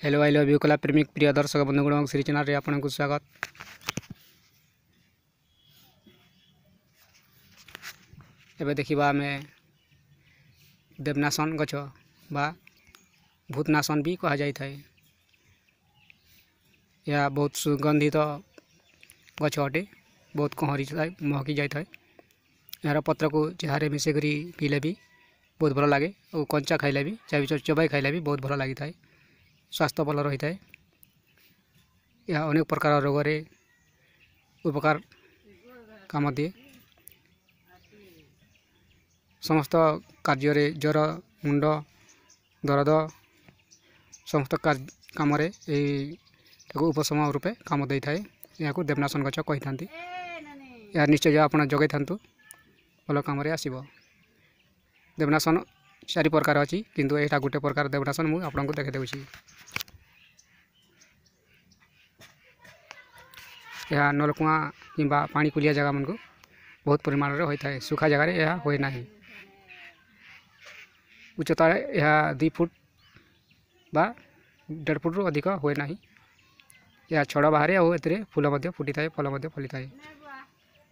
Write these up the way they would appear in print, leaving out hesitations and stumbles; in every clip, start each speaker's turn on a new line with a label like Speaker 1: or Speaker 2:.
Speaker 1: Hello I love you कला प्रेमिक प्रिय दर्शक बंधुगण श्री चैनल रे आपको स्वागत। एबे देखिबा आमे देवनासन गछ बा भूतनासन भी कहा जाय थाए। यह बहुत सुगंधित गछ अटे, बहुत कहरी महकी जाय थाए। यार पत्र को चारे मिसेकरी पीले भी बहुत भल लगे और कंचा खाइले भी चबाई खाइले भी बहुत भल लगी थाए। स्वास्थ्य भल रही थाए। यह अनेक प्रकार रोग रे उपकार काम दिए। समस्त कार्य ज्वर मुंड दर्द समस्त काम उपशम रूपे काम दे थाए। या देवनासन गछ कही था। यह निश्चय आप जगै था भल कम आसब। देवनासन चारि प्रकार अच्छी किंतु यहाँ गोटे प्रकार देवनासन मुझे आपको देखा दूसरी। यह नलकुआ कि पानी कुलिया जगह मन को बहुत परिमाण में होता है। सुखा जगह यह हुए ना। उच्चता यह 2 फुट बा 1.5 फुट रु अधिक हुए ना। यह छड़ बाहर और ए फूल फुटी थाए, फल फली थाए।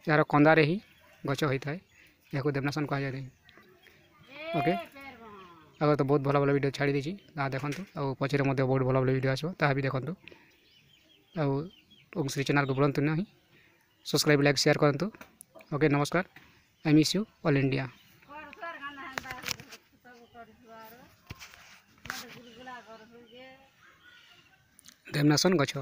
Speaker 1: यार कंदारे ही गछ होता है। यह देवनासन कह जाए। ओके अगर तो बहुत भल भल वीडियो छाड़ी देती देखूँ और पचर बहुत भल भल वीडियो आसो ता भी देखूँ। और श्री चैनल को भूलु ना सब्सक्राइब लाइक शेयर करूँ। ओके नमस्कार। I miss you all India. देवनासन गछ।